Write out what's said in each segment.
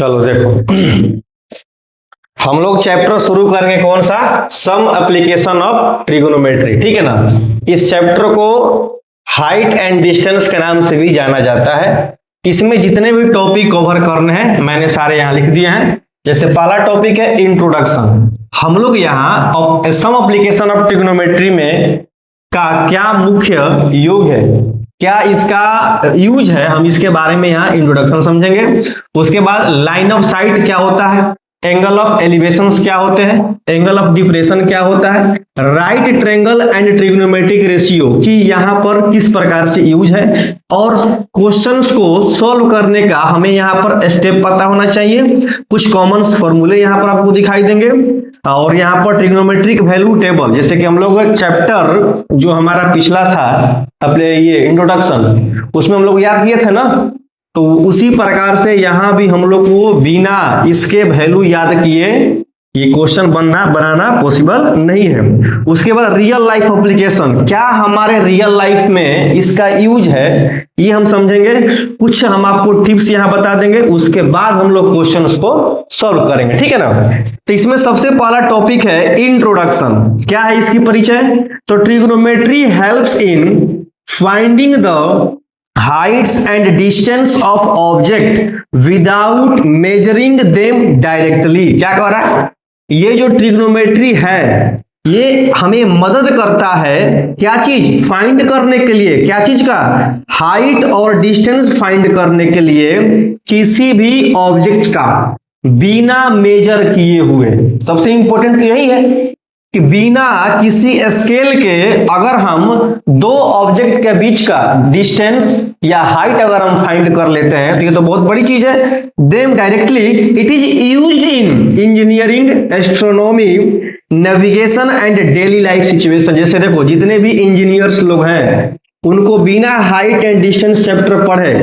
चलो देखो, हम लोग चैप्टर शुरू करेंगे कौन सा, सम एप्लीकेशन ऑफ ट्रिगोनोमेट्री, ठीक है ना। इस चैप्टर को हाइट एंड डिस्टेंस के नाम से भी जाना जाता है। इसमें जितने भी टॉपिक कवर करने हैं मैंने सारे यहाँ लिख दिए हैं। जैसे पहला टॉपिक है इंट्रोडक्शन। हम लोग यहाँ सम एप्लीकेशन ऑफ ट्रिगोनोमेट्री में का क्या मुख्य योग है, क्या इसका यूज है, हम इसके बारे में यहाँ इंट्रोडक्शन समझेंगे। उसके बाद लाइन ऑफ साइट क्या होता है, एंगल ऑफ एलिवेशन क्या होते हैं, एंगल ऑफ डिप्रेशन क्या होता है, right triangle and trigonometric ratio कि यहाँ पर किस प्रकार से यूज है, और क्वेश्चंस को सॉल्व करने का हमें यहाँ पर स्टेप पता होना चाहिए। कुछ कॉमन फॉर्मूले यहाँ पर आपको दिखाई देंगे, और यहाँ पर ट्रिग्नोमेट्रिक वैल्यू टेबल, जैसे कि हम लोग चैप्टर जो हमारा पिछला था अपने ये इंट्रोडक्शन, उसमें हम लोग याद किए थे ना, तो उसी प्रकार से यहाँ भी हम लोग को बिना इसके वैल्यू याद किए ये क्वेश्चन बनाना पॉसिबल नहीं है। उसके बाद रियल लाइफ एप्लीकेशन, क्या हमारे रियल लाइफ में इसका यूज है ये हम समझेंगे। कुछ हम आपको टिप्स यहाँ बता देंगे, उसके बाद हम लोग क्वेश्चंस को सॉल्व करेंगे, ठीक है ना। तो इसमें सबसे पहला टॉपिक है इंट्रोडक्शन। क्या है इसकी परिचय, तो trigonometry helps in finding the heights and distance of object without measuring them directly। क्या कह रहा है, ये जो ट्रिग्नोमेट्री है ये हमें मदद करता है क्या चीज फाइंड करने के लिए, क्या चीज का, हाइट और डिस्टेंस फाइंड करने के लिए किसी भी ऑब्जेक्ट का बिना मेजर किए हुए। सबसे इंपॉर्टेंट तो यही है कि बिना किसी स्केल के अगर हम दो ऑब्जेक्ट के बीच का डिस्टेंस या हाइट अगर हम फाइंड कर लेते हैं तो ये तो बहुत बड़ी चीज है। Them directly it is used in engineering, astronomy, navigation and daily life situation. जैसे देखो जितने भी इंजीनियर्स लोग हैं उनको बिना हाइट एंड डिस्टेंस चैप्टर पढ़े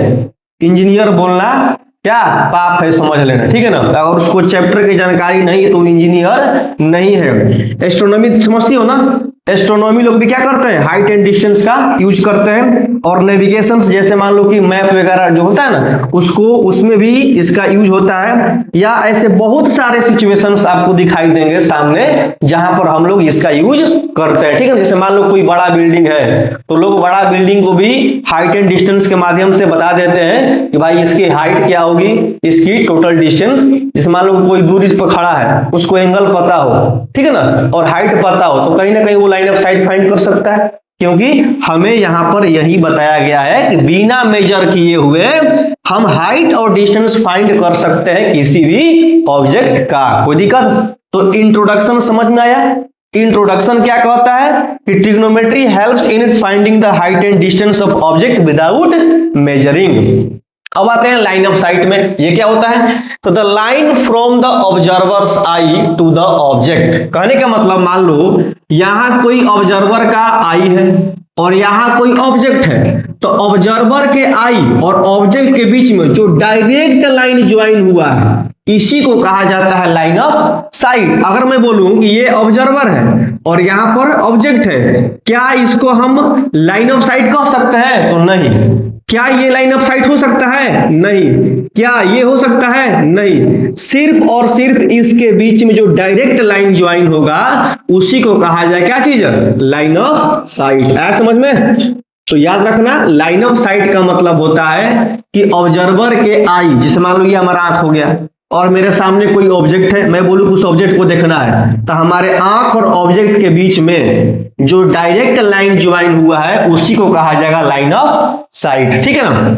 इंजीनियर बोलना क्या पाप है, समझ लेना, ठीक है ना। अगर उसको चैप्टर की जानकारी नहीं है तो इंजीनियर नहीं है। एस्ट्रोनॉमी समझती हो ना, एस्ट्रोनॉमी लोग भी क्या करते हैं, हाइट एंड डिस्टेंस का यूज करते हैं। और नेविगेशन जैसे मान लो कि मैप वगैरह जो होता है ना उसको, उसमें भी इसका यूज होता है। या ऐसे बहुत सारे सिचुएशंस आपको दिखाई देंगे सामने जहां पर हम लोग इसका यूज करते हैं, ठीक है। जैसे मान लो कोई बड़ा बिल्डिंग है तो लोग बड़ा बिल्डिंग को भी हाइट एंड डिस्टेंस के माध्यम से बता देते हैं कि भाई इसकी हाइट क्या होगी, इसकी टोटल डिस्टेंस। जैसे मान लो कोई दूरी पर खड़ा है उसको एंगल पता हो, ठीक है ना, और हाइट पता हो तो कहीं ना कहीं वो लाइन ऑफ साइट फाइंड कर सकता है, क्योंकि हमें यहां पर यही बताया गया है कि बिना मेजर किए हुए हम हाइट और डिस्टेंस फाइंड कर सकते हैं किसी भी ऑब्जेक्ट का। कोई दिक्कत, तो इंट्रोडक्शन समझ में आया। इंट्रोडक्शन क्या कहता है कि trigonometry helps in finding the height and distance of object without measuring. अब आते हैं लाइन ऑफ साइट में, ये क्या होता है, तो the line from the observer's eye to the object. कहने का मतलब मान लो यहां कोई ऑब्जर्वर का आई है और यहां कोई ऑब्जेक्ट है, तो ऑब्जर्वर के आई और ऑब्जेक्ट के बीच में जो डायरेक्ट लाइन ज्वाइन हुआ है इसी को कहा जाता है लाइन ऑफ साइट। अगर मैं बोलूं कि ये ऑब्जर्वर है और यहां पर ऑब्जेक्ट है, क्या इसको हम लाइन ऑफ साइट कह सकते हैं, तो नहीं। क्या ये लाइन ऑफ साइट हो सकता है, नहीं। क्या ये हो सकता है, नहीं। सिर्फ और सिर्फ इसके बीच में जो डायरेक्ट लाइन ज्वाइन होगा उसी को कहा जाए क्या चीज, लाइन ऑफ साइट। ऐसा समझ में, तो याद रखना लाइन ऑफ साइट का मतलब होता है कि ऑब्जर्वर के आई, जैसे मान लो ये हमारा आंख हो गया और मेरे सामने कोई ऑब्जेक्ट है, मैं बोलूं उस ऑब्जेक्ट को देखना है, तो हमारे आंख और ऑब्जेक्ट के बीच में जो डायरेक्ट लाइन ज्वाइन हुआ है उसी को कहा जाएगा लाइन ऑफ साइट, ठीक है ना।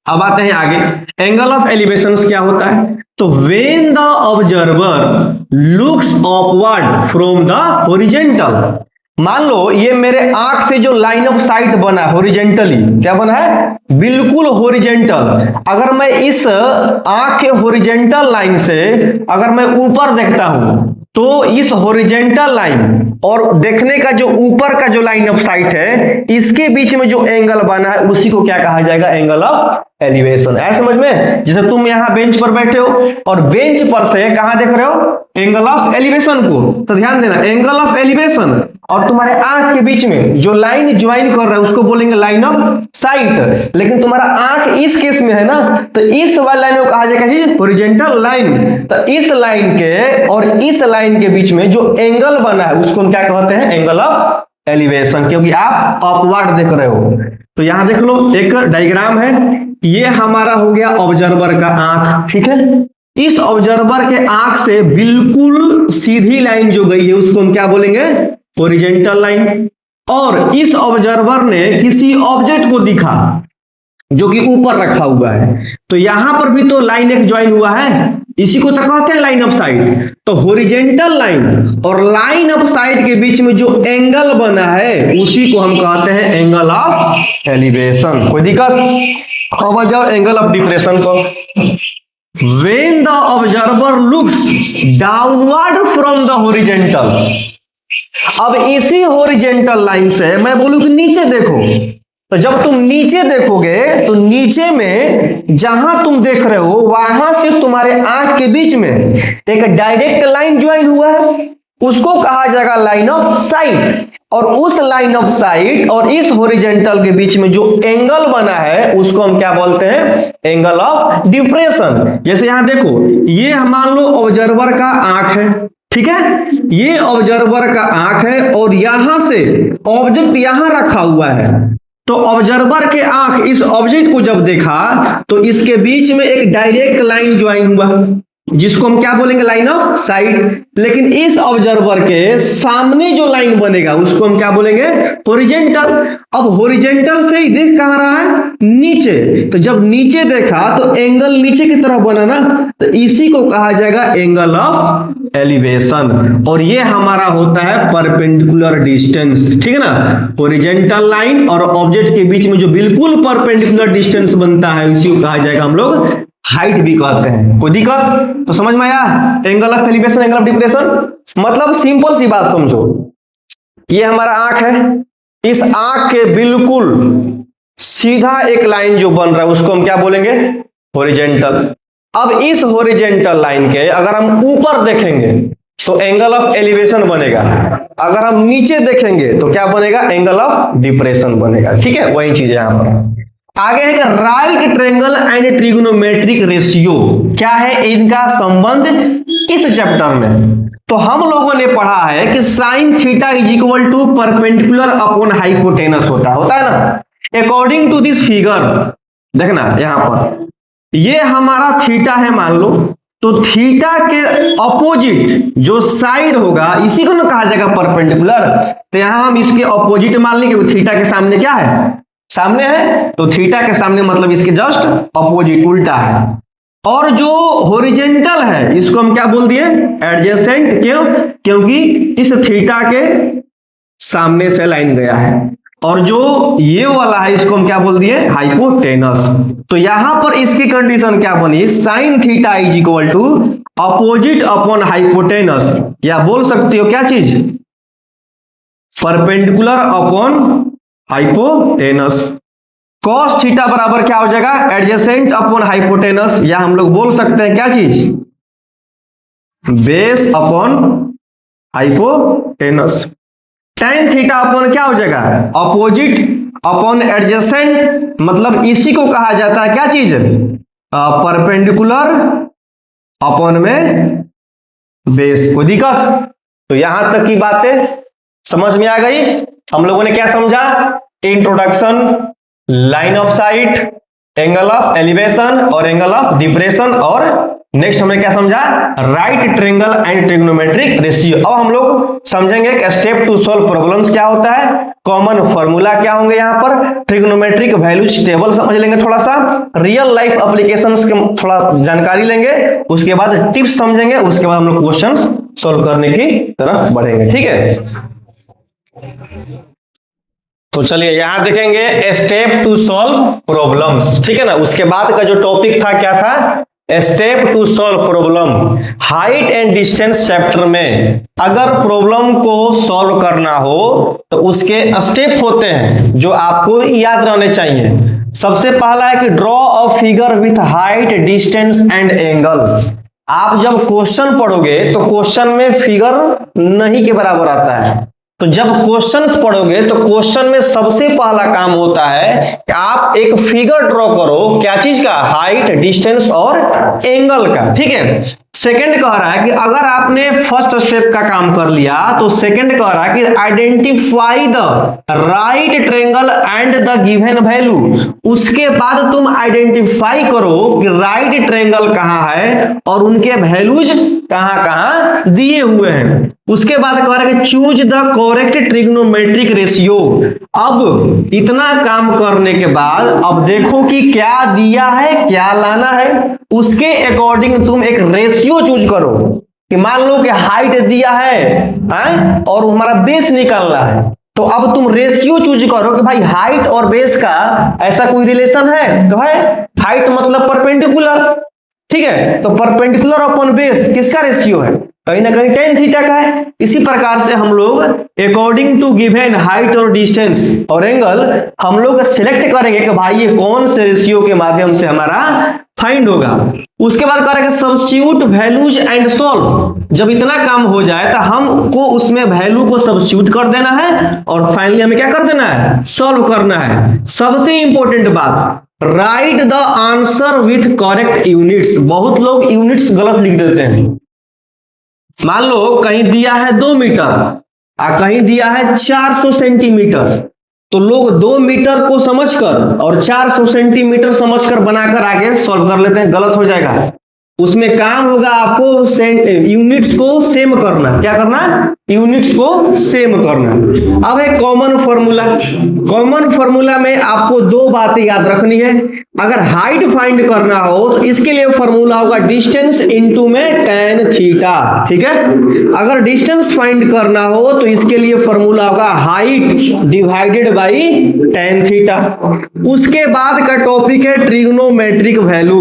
अब आते हैं आगे, एंगल ऑफ एलिवेशन क्या होता है, तो when the observer looks upward from the horizontal. मान लो ये मेरे आंख से जो लाइन ऑफ साइट बना हॉरिजॉन्टली, क्या बना है, बिल्कुल हॉरिजॉन्टल। अगर मैं इस आंख के हॉरिजॉन्टल लाइन से अगर मैं ऊपर देखता हूं तो इस हॉरिजॉन्टल लाइन और देखने का जो ऊपर का जो लाइन ऑफ साइट है इसके बीच में जो एंगल बना है उसी को क्या कहा जाएगा, एंगल ऑफ एलिवेशन। है समझ में? जैसे तुम यहाँ बेंच पर बैठे हो और बेंच पर से कहां देख रहे हो? एंगल ऑफ एलिवेशन को। तो ध्यान देना, एंगल ऑफ एलिवेशन और तुम्हारे आंख के बीच में जो लाइन ज्वाइन कर रहा है उसको बोलेंगे लाइन ऑफ साइट। लेकिन तुम्हारा आंख इस केस में है ना, तो इस वाली लाइन को कहा जाएगा हॉरिजॉन्टल लाइन। तो इस लाइन के और इस लाइन के बीच में जो एंगल बना है उसको हम क्या कहते हैं? एंगल ऑफ एलिवेशन, क्योंकि आप अपवर्ड देख रहे हो। तो यहां देख लो, एक डायग्राम है, ये हमारा हो गया ऑब्जर्वर का आंख, ठीक है। इस ऑब्जर्वर के आंख से बिल्कुल सीधी लाइन जो गई है उसको हम क्या बोलेंगे? Horizontal line. और इस ऑब्जर्वर ने किसी ऑब्जेक्ट को दिखा जो कि ऊपर रखा हुआ है, तो यहां पर भी तो लाइन एक ज्वाइन हुआ है, इसी को तो कहते हैं लाइन ऑफ साइट। तो हॉरिजॉन्टल लाइन और लाइन ऑफ साइट के बीच में जो एंगल बना है उसी को हम कहते हैं एंगल ऑफ एलिवेशन। कोई दिक्कत? अब आ जाओ एंगल ऑफ डिप्रेशन को। When the observer looks downward from the horizontal, अब इसी हॉरिजॉन्टल लाइन से मैं बोलूं कि नीचे देखो, तो जब तुम नीचे देखोगे तो नीचे में जहां तुम देख रहे हो वहां से तुम्हारे आंख के बीच में एक डायरेक्ट लाइन ज्वाइन हुआ है, उसको कहा जाएगा लाइन ऑफ साइट। और उस लाइन ऑफ साइट और इस हॉरिजॉन्टल के बीच में जो एंगल बना है उसको हम क्या बोलते हैं? Angle of depression. जैसे यहां देखो, ये मान लो ऑब्जर्वर का आंख है, ठीक है, ये ऑब्जर्वर का आंख है और यहां से ऑब्जेक्ट यहां रखा हुआ है। तो ऑब्जर्वर के आंख इस ऑब्जेक्ट को जब देखा तो इसके बीच में एक डायरेक्ट लाइन ज्वाइन हुआ जिसको हम क्या बोलेंगे? Line of site. लेकिन इस ऑब्जर्वर के सामने जो लाइन बनेगा उसको हम क्या बोलेंगे? हॉरिजॉन्टल। अब हॉरिजॉन्टल से ही देख कहां रहा है? नीचे। तो जब नीचे देखा तो एंगल नीचे की तरफ बना ना, तो इसी को कहा जाएगा एंगल ऑफ एलिवेशन। और ये हमारा होता है परपेंडिकुलर डिस्टेंस, ठीक है ना। हॉरिजॉन्टल लाइन और ऑब्जेक्ट के बीच में जो बिल्कुल परपेंडिकुलर डिस्टेंस बनता है इसी को कहा जाएगा हम लोग हाइट भी कहते हैं। कोई दिक्कत? तो समझ में आया angle of elevation, angle of depression? मतलब सिंपल सी बात समझो, ये हमारा आंख है, इस आंख के बिल्कुल सीधा एक लाइन जो बन रहा है उसको हम क्या बोलेंगे? हॉरिजॉन्टल। अब इस हॉरिजॉन्टल लाइन के अगर हम ऊपर देखेंगे तो एंगल ऑफ एलिवेशन बनेगा, अगर हम नीचे देखेंगे तो क्या बनेगा? एंगल ऑफ डिप्रेशन बनेगा, ठीक है। वही चीज है यहां पर। आगे है कि right triangle and trigonometric ratio, क्या है इनका संबंध इस चैप्टर में? तो हम लोगों ने पढ़ा है कि sine theta is equal to perpendicular upon hypotenuse होता है ना। अकॉर्डिंग टू दिस फिगर देखना यहां पर, ये हमारा थीटा है मान लो, तो थीटा के अपोजिट जो साइड होगा इसी को ना कहा जाएगा परपेंडिकुलर। तो यहां हम इसके अपोजिट मान लेंगे, थीटा के सामने क्या है? सामने है, तो थीटा के सामने मतलब इसके जस्ट अपोजिट, उल्टा है। और जो हॉरिजॉन्टल है इसको हम क्या बोल दिए? एडजेसेंट। क्यों? क्योंकि इस थीटा के सामने से लाइन गया है। और जो ये वाला है इसको हम क्या बोल दिए? हाइपोटेनस। तो यहां पर इसकी कंडीशन क्या बनी? Sine theta is equal to opposite upon hypotenuse, या बोल सकते हो क्या चीज? Perpendicular upon hypotenuse. Cos theta बराबर क्या हो जाएगा? एडजेसेंट अपॉन हाइपोटेनस, या हम लोग बोल सकते हैं क्या चीज? Base upon hypotenuse. tan theta upon क्या हो जाएगा? अपोजिट अपॉन एडजेसेंट, मतलब इसी को कहा जाता है क्या चीज? परपेंडिकुलर अपॉन में बेस। कोई दिक्कत? तो यहां तक की बातें समझ में आ गई। हम लोगों ने क्या समझा? Introduction, line of site, angle of elevation और एंगल ऑफ डिप्रेशन, और नेक्स्ट हमने क्या समझा? Right triangle and trigonometric ratio. अब हम लोग समझेंगे कि स्टेप टू सॉल्व प्रॉब्लम्स क्या होता है, कॉमन फॉर्मूला क्या होंगे, यहाँ पर ट्रिग्नोमेट्रिक वैल्यूज टेबल समझ लेंगे, थोड़ा सा रियल लाइफ एप्लीकेशंस के थोड़ा जानकारी लेंगे, उसके बाद टिप्स समझेंगे, उसके बाद हम लोग क्वेश्चंस सॉल्व करने की तरफ बढ़ेंगे। ठीक है, तो चलिए यहां देखेंगे स्टेप टू सॉल्व प्रॉब्लम्स। ठीक है ना, उसके बाद का जो टॉपिक था क्या था? Step to solve problem. Height and distance chapter में अगर प्रॉब्लम को सॉल्व करना हो तो उसके स्टेप होते हैं जो आपको याद रहने चाहिए। सबसे पहला है कि draw a figure with height, distance and angle. आप जब क्वेश्चन पढ़ोगे तो क्वेश्चन में फिगर नहीं के बराबर आता है, तो जब क्वेश्चंस पढ़ोगे तो क्वेश्चन में सबसे पहला काम होता है कि आप एक फिगर ड्रॉ करो, क्या चीज का, हाइट, डिस्टेंस और एंगल का, ठीक है। सेकंड कह रहा है कि अगर आपने फर्स्ट स्टेप का काम कर लिया तो सेकंड कह रहा है कि identify the right triangle and the given value. उसके बाद तुम आइडेंटिफाई करो कि राइट ट्रायंगल कहां है और उनके वैल्यूज कहां कहां दिए हुए हैं। उसके बाद कह रहा है कि choose the correct trigonometric ratio. अब इतना काम करने के बाद अब देखो कि क्या दिया है, क्या लाना है, उसके अकॉर्डिंग तुम एक रेशियो चूज करो। कि मान लो कि हाइट दिया है और हमारा बेस निकालना है, तो अब तुम रेशियो चूज करो कि भाई हाइट और बेस का ऐसा कोई रिलेशन है, तो है हाइट मतलब परपेंडिकुलर, ठीक है, तो परपेंडिकुलर अपॉन बेस किसका रेशियो है, कहीं ना कहीं tan थीटा का है। इसी प्रकार से हम लोग अकॉर्डिंग टू गिवन हाइट और डिस्टेंस और एंगल हम लोग सिलेक्ट करेंगे कि भाई ये कौन से रेशियो के माध्यम से हमारा फाइंड होगा। उसके बाद करेंगे सब्स्टिट्यूट वैल्यूज एंड सॉल्व। जब इतना काम हो जाए तो हमको उसमें वैल्यू को सब्स्टिट्यूट कर देना है और फाइनली हमें क्या कर देना है, सॉल्व करना है। सबसे इंपॉर्टेंट बात, right the answer with correct units. बहुत लोग यूनिट्स गलत लिख देते हैं। मान लो कहीं दिया है 2 मीटर और कहीं दिया है 400 सेंटीमीटर, तो लोग 2 मीटर को समझकर और 400 सेंटीमीटर समझकर बनाकर आगे सॉल्व कर लेते हैं, गलत हो जाएगा। उसमें काम होगा आपको यूनिट्स को सेम करना। क्या करना, यूनिट्स को सेम करना। अब है कॉमन फॉर्मूला। कॉमन फॉर्मूला में आपको 2 बातें याद रखनी है। अगर हाइट फाइंड करना हो तो इसके लिए फॉर्मूला होगा डिस्टेंस इनटू में tan थीटा, ठीक है। अगर डिस्टेंस फाइंड करना हो तो इसके लिए फॉर्मूला होगा height divided by tan theta. उसके बाद का टॉपिक है ट्रिग्नोमेट्रिक वैल्यू।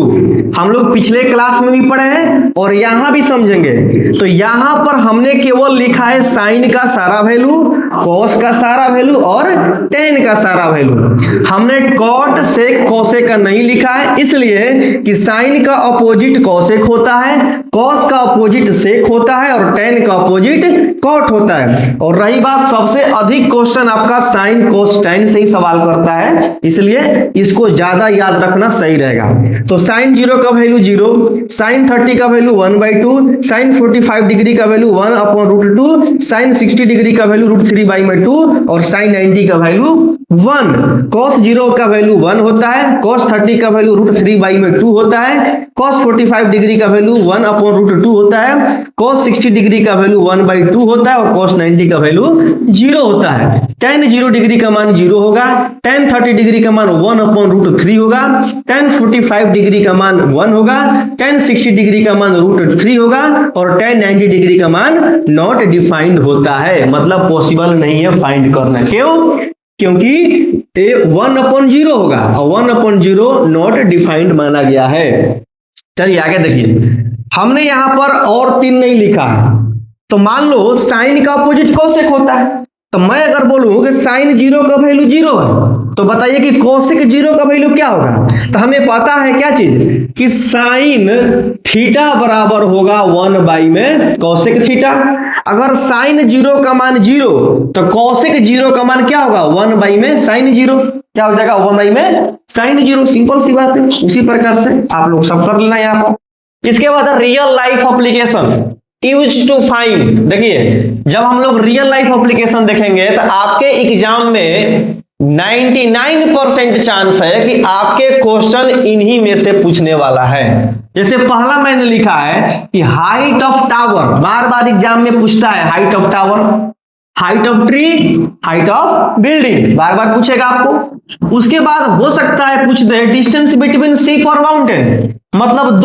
हम लोग पिछले क्लास में भी पढ़े हैं और यहां भी समझेंगे। तो यहां पर हमने केवल लिखा है साइन का सारा वैल्यू, कॉस का सारा वैल्यू और tan का सारा वैल्यू। हमने कॉट सेक कोसेक का नहीं लिखा है, इसलिए कि साइन का अपोजिट कोसेक होता है, कॉस का अपोजिट सेक होता है और tan का अपोजिट कॉट होता है। और रही बात, सबसे अधिक क्वेश्चन आपका साइन कोस tan से ही सवाल करता है, इसलिए इसको ज्यादा याद रखना सही रहेगा। तो साइन 0 का वैल्यू 0, साइन 30 का वैल्यू 1/2, साइन 45 डिग्री का वैल्यू 1/√2, साइन 60 डिग्री का वैल्यू √3/2 और साइन 90 का वैल्यू 1। cos 0 का वैल्यू 1 होता है, cos 30 का वैल्यू √3/2 होता है, cos 45 डिग्री का वैल्यू 1/√2 होता है, cos 60 डिग्री का वैल्यू 1/2 होता है और cos 90 का वैल्यू 0 होता है। tan 0 डिग्री का मान 0 होगा, tan 30 डिग्री का मान 1/√3 होगा, tan 45 डिग्री का मान 1 होगा, tan 60 डिग्री का मान √3 होगा और tan 90 डिग्री का मान नॉट डिफाइंड होता है, मतलब पॉसिबल नहीं है फाइंड करना। क्यों? क्योंकि 1/0 होगा और 1/0 नॉट डिफाइंड माना गया है। चलिए आगे देखिए, हमने यहां पर और 3 नहीं लिखा है। तो मान लो साइन का अपोजिट कोसेक होता है, तो मैं अगर बोलूं कि साइन 0 का वैल्यू 0 है, तो बताइए कि कोसेक 0 का वैल्यू क्या होगा। तो हमें पता है क्या चीज, कि साइन थीटा बराबर होगा 1 में कोसेक थीटा। अगर साइन 0 का मान 0 तो कोसेक 0 का मान क्या होगा, 1 में साइन 0। क्या हो जाएगा, 1 में साइन 0। सिंपल सी बात है। उसी प्रकार से आप लोग सब कर लेना यहाँ पर। इसके बाद real life application use to find. देखिए, जब हम लोग रियल लाइफ एप्लीकेशन देखेंगे तो आपके एग्जाम में 99% चांस है कि आपके क्वेश्चन इन्हीं में से पूछने वाला है। जैसे पहला मैंने लिखा है कि हाइट ऑफ टावर, बार बार एग्जाम में पूछता है height of tower, height of tree, height of building, बार बार पूछेगा आपको। उसके बाद हो सकता है पूछ दे डिस्टेंस बिटवीन शिप और माउंटेन, मतलब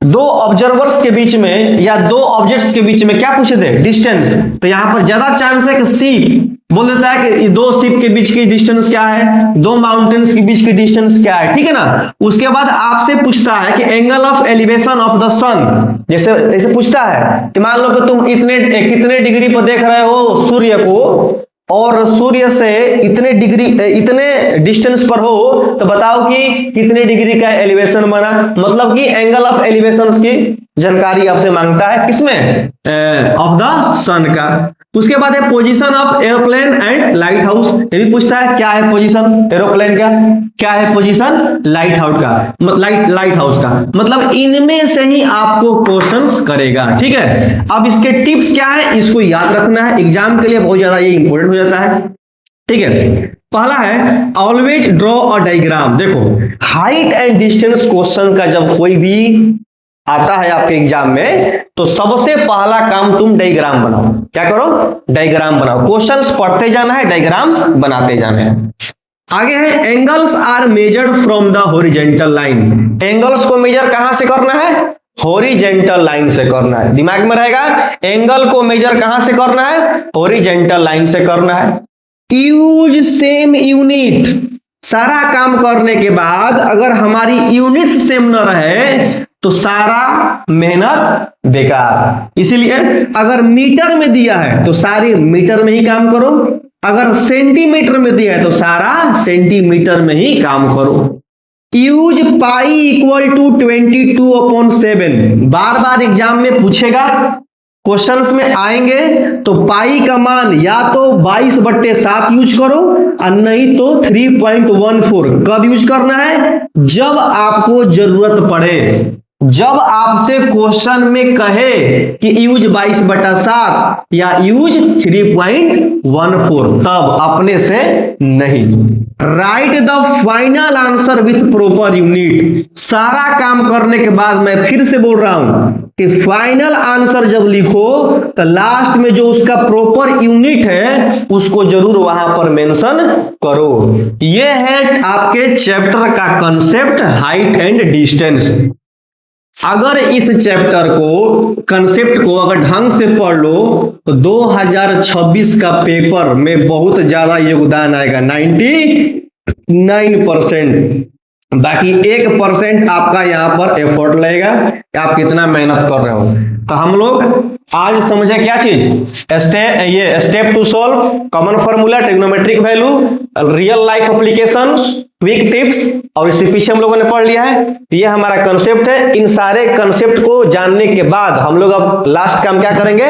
दो ऑब्जर्वर्स के बीच में या 2 ऑब्जेक्ट्स के बीच में क्या पूछ दे, डिस्टेंस। तो यहां पर ज्यादा चांस है कि शिप बोल देता है कि 2 शिप के बीच की डिस्टेंस क्या है, 2 माउंटेन्स के बीच की डिस्टेंस क्या है, ठीक है ना। उसके बाद आपसे पूछता है कि angle of elevation of the sun. जैसे पूछता है कि मान लो कि तुम कितने डिग्री पर देख रहे हो सूर्य को, और सूर्य से इतने डिस्टेंस पर हो तो बताओ कि कितने डिग्री का एलिवेशन बना, मतलब कि एंगल ऑफ एलिवेशन की जानकारी आपसे मांगता है, किसमें, ऑफ द सन का। उसके बाद है position of aeroplane and light house, ये भी पूछता है क्या है पोजीशन एरोप्लेन का, क्या है पोजीशन लाइट हाउस का, लाइट हाउस का, मतलब इनमें से ही आपको क्वेश्चंस करेगा, ठीक है। अब इसके टिप्स क्या है, इसको याद रखना है, एग्जाम के लिए बहुत ज्यादा ये इंपॉर्टेंट हो जाता है, ठीक है। पहला है ऑलवेज ड्रॉ अ डायग्राम। देखो हाइट एंड डिस्टेंस क्वेश्चन का जब कोई भी आता है आपके एग्जाम में तो सबसे पहला काम तुम डायग्राम बनाओ, क्या करो, डायग्राम बनाओ, क्वेश्चंस पढ़ते जाना है, डायग्राम्स बनाते जाना है। आगे है angles are measured from the horizontal line. Angles को मेजर कहां से करना है, हॉरिजॉन्टल लाइन से करना है, दिमाग में रहेगा, एंगल को मेजर कहां से करना है, हॉरिजॉन्टल लाइन से करना है। यूज सेम यूनिट, सारा काम करने के बाद अगर हमारी यूनिट्स सेम न रहे तो सारा मेहनत बेकार। इसीलिए अगर मीटर में दिया है तो सारी मीटर में ही काम करो, अगर सेंटीमीटर में दिया है तो सारा सेंटीमीटर में ही काम करो। यूज पाई इक्वल टू 22/7, बार बार एग्जाम में पूछेगा, क्वेश्चंस में आएंगे तो पाई का मान या तो 22/7 यूज करो और नहीं तो 3.14। कब यूज करना है, जब आपको जरूरत पड़े, जब आपसे क्वेश्चन में कहे कि यूज 22/7 या यूज 3.14, तब, अपने से नहीं। Right the final answer with proper unit, सारा काम करने के बाद मैं फिर से बोल रहा हूं कि फाइनल आंसर जब लिखो तो लास्ट में जो उसका प्रॉपर यूनिट है उसको जरूर वहां पर मेंशन करो। यह है आपके चैप्टर का कंसेप्ट हाइट एंड डिस्टेंस। अगर इस चैप्टर को, कंसेप्ट को अगर ढंग से पढ़ लो तो 2026 का पेपर में बहुत ज्यादा योगदान आएगा, 99%। बाकी 1% आपका यहाँ पर एफर्ट लगेगा कि आप कितना मेहनत कर रहे हो। तो हम लोग आज समझे क्या चीज, step to solve, common formula, trigonometric value, real life application, quick tips, और इससे पीछे हम लोगों ने पढ़ लिया है। ये हमारा कंसेप्ट है। इन सारे कंसेप्ट को जानने के बाद हम लोग अब लास्ट काम क्या करेंगे,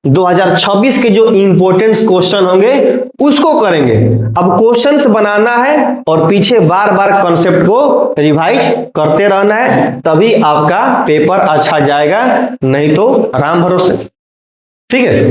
2026 के जो इंपॉर्टेंट क्वेश्चन होंगे उसको करेंगे। अब क्वेश्चंस बनाना है और पीछे बार बार कंसेप्ट को रिवाइज करते रहना है, तभी आपका पेपर अच्छा जाएगा, नहीं तो राम भरोसे, ठीक है।